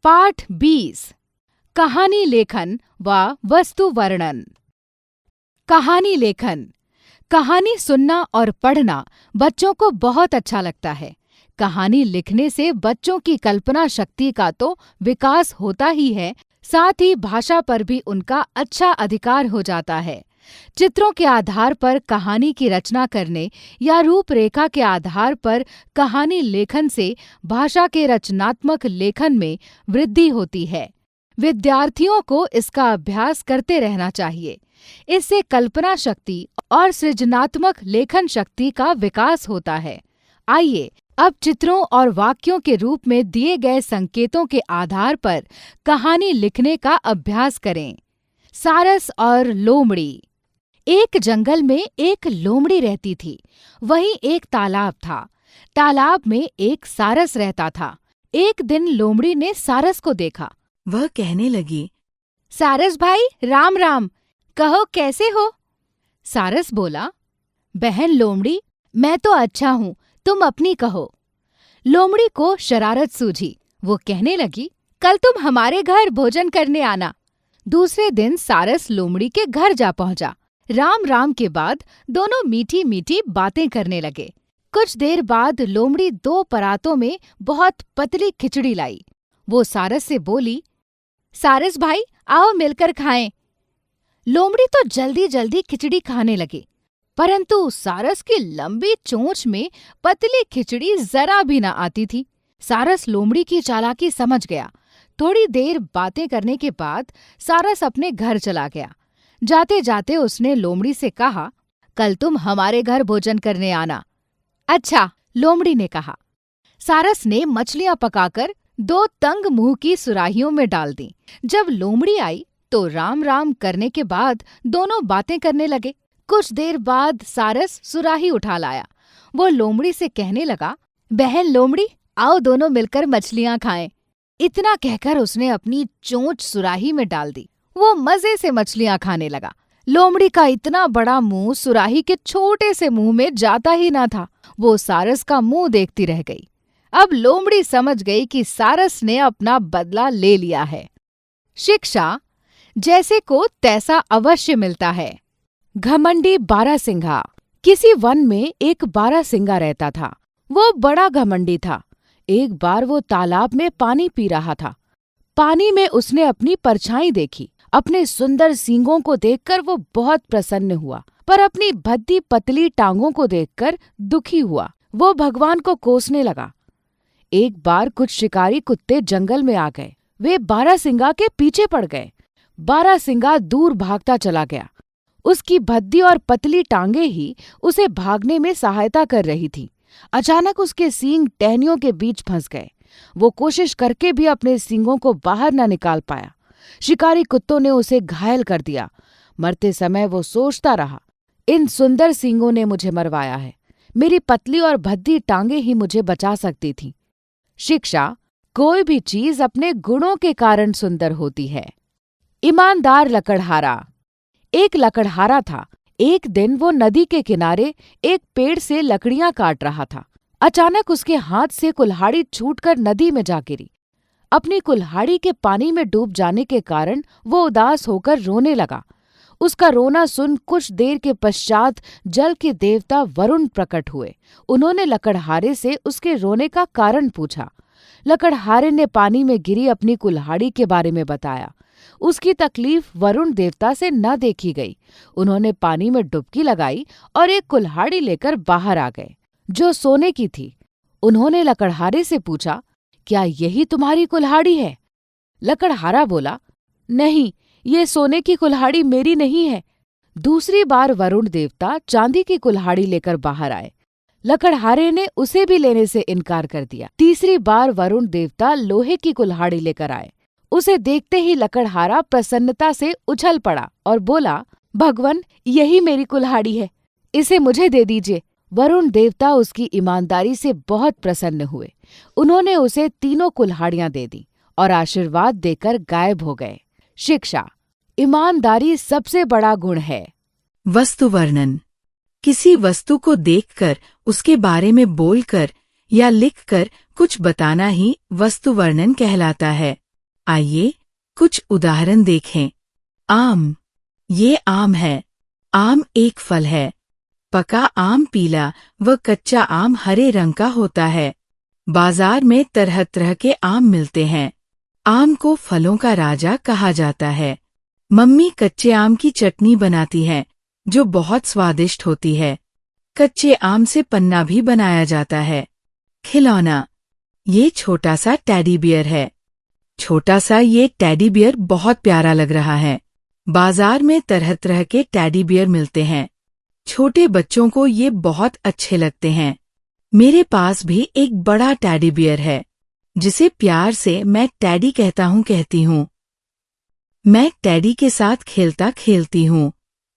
पाठ 20 कहानी लेखन व वस्तु वर्णन। कहानी लेखन। कहानी सुनना और पढ़ना बच्चों को बहुत अच्छा लगता है। कहानी लिखने से बच्चों की कल्पना शक्ति का तो विकास होता ही है, साथ ही भाषा पर भी उनका अच्छा अधिकार हो जाता है। चित्रों के आधार पर कहानी की रचना करने या रूपरेखा के आधार पर कहानी लेखन से भाषा के रचनात्मक लेखन में वृद्धि होती है। विद्यार्थियों को इसका अभ्यास करते रहना चाहिए। इससे कल्पना शक्ति और सृजनात्मक लेखन शक्ति का विकास होता है। आइए अब चित्रों और वाक्यों के रूप में दिए गए संकेतों के आधार पर कहानी लिखने का अभ्यास करें। सारस और लोमड़ी। एक जंगल में एक लोमड़ी रहती थी। वहीं एक तालाब था। तालाब में एक सारस रहता था। एक दिन लोमड़ी ने सारस को देखा। वह कहने लगी, सारस भाई राम राम, कहो कैसे हो? सारस बोला, बहन लोमड़ी, मैं तो अच्छा हूँ, तुम अपनी कहो। लोमड़ी को शरारत सूझी। वो कहने लगी, कल तुम हमारे घर भोजन करने आना। दूसरे दिन सारस लोमड़ी के घर जा पहुंचा। राम राम के बाद दोनों मीठी मीठी बातें करने लगे। कुछ देर बाद लोमड़ी 2 परातों में बहुत पतली खिचड़ी लाई। वो सारस से बोली, सारस भाई आओ मिलकर खाएं। लोमड़ी तो जल्दी जल्दी खिचड़ी खाने लगी, परंतु सारस की लंबी चोंच में पतली खिचड़ी जरा भी न आती थी। सारस लोमड़ी की चालाकी समझ गया। थोड़ी देर बातें करने के बाद सारस अपने घर चला गया। जाते जाते उसने लोमड़ी से कहा, कल तुम हमारे घर भोजन करने आना। अच्छा, लोमड़ी ने कहा। सारस ने मछलियां पकाकर 2 तंग मुंह की सुराहियों में डाल दी। जब लोमड़ी आई तो राम राम करने के बाद दोनों बातें करने लगे। कुछ देर बाद सारस सुराही उठा लाया। वो लोमड़ी से कहने लगा, बहन लोमड़ी, आओ दोनों मिलकर मछलियां खाएं। इतना कहकर उसने अपनी चोंच सुराही में डाल दी। वो मजे से मछलियां खाने लगा। लोमड़ी का इतना बड़ा मुंह सुराही के छोटे से मुंह में जाता ही ना था। वो सारस का मुंह देखती रह गई। अब लोमड़ी समझ गई कि सारस ने अपना बदला ले लिया है। शिक्षा, जैसे को तैसा अवश्य मिलता है। घमंडी बारहसिंघा। किसी वन में एक बारहसिंघा रहता था। वो बड़ा घमंडी था। एक बार वो तालाब में पानी पी रहा था। पानी में उसने अपनी परछाई देखी। अपने सुंदर सींगों को देखकर वो बहुत प्रसन्न हुआ, पर अपनी भद्दी पतली टांगों को देखकर दुखी हुआ। वो भगवान को कोसने लगा। एक बार कुछ शिकारी कुत्ते जंगल में आ गए। वे बारहसिंघा के पीछे पड़ गए। बारहसिंघा दूर भागता चला गया। उसकी भद्दी और पतली टांगे ही उसे भागने में सहायता कर रही थी। अचानक उसके सींग टहनियों के बीच फंस गए। वो कोशिश करके भी अपने सींगों को बाहर न निकाल पाया। शिकारी कुत्तों ने उसे घायल कर दिया। मरते समय वो सोचता रहा, इन सुंदर सींगों ने मुझे मरवाया है। मेरी पतली और भद्दी टांगे ही मुझे बचा सकती थी। शिक्षा, कोई भी चीज अपने गुणों के कारण सुंदर होती है। ईमानदार लकड़हारा। एक लकड़हारा था। एक दिन वो नदी के किनारे एक पेड़ से लकड़ियां काट रहा था। अचानक उसके हाथ से कुल्हाड़ी छूटकर नदी में जा गिरी। अपनी कुल्हाड़ी के पानी में डूब जाने के कारण वो उदास होकर रोने लगा। उसका रोना सुन कुछ देर के पश्चात जल के देवता वरुण प्रकट हुए। उन्होंने लकड़हारे से उसके रोने का कारण पूछा। लकड़हारे ने पानी में गिरी अपनी कुल्हाड़ी के बारे में बताया। उसकी तकलीफ वरुण देवता से न देखी गई। उन्होंने पानी में डुबकी लगाई और एक कुल्हाड़ी लेकर बाहर आ गए, जो सोने की थी। उन्होंने लकड़हारे से पूछा, क्या यही तुम्हारी कुल्हाड़ी है? लकड़हारा बोला, नहीं, ये सोने की कुल्हाड़ी मेरी नहीं है। दूसरी बार वरुण देवता चांदी की कुल्हाड़ी लेकर बाहर आए। लकड़हारे ने उसे भी लेने से इनकार कर दिया। तीसरी बार वरुण देवता लोहे की कुल्हाड़ी लेकर आए। उसे देखते ही लकड़हारा प्रसन्नता से उछल पड़ा और बोला, भगवान, यही मेरी कुल्हाड़ी है, इसे मुझे दे दीजिए। वरुण देवता उसकी ईमानदारी से बहुत प्रसन्न हुए। उन्होंने उसे 3 कुल्हाड़ियां दे दी और आशीर्वाद देकर गायब हो गए। शिक्षा, ईमानदारी सबसे बड़ा गुण है। वस्तु वर्णन। किसी वस्तु को देखकर, उसके बारे में बोलकर या लिखकर कुछ बताना ही वस्तु वर्णन कहलाता है। आइए कुछ उदाहरण देखें। आम, ये आम है। आम एक फल है। पका आम पीला व कच्चा आम हरे रंग का होता है। बाजार में तरह तरह के आम मिलते हैं। आम को फलों का राजा कहा जाता है। मम्मी कच्चे आम की चटनी बनाती है जो बहुत स्वादिष्ट होती है। कच्चे आम से पन्ना भी बनाया जाता है। खिलौना, ये छोटा सा टेडी बियर है। छोटा सा ये टेडी बियर बहुत प्यारा लग रहा है। बाजार में तरह तरह के टेडी बियर मिलते हैं। छोटे बच्चों को ये बहुत अच्छे लगते हैं। मेरे पास भी एक बड़ा टेडी बियर है जिसे प्यार से मैं टेडी कहती हूँ। मैं टेडी के साथ खेलता खेलती हूँ।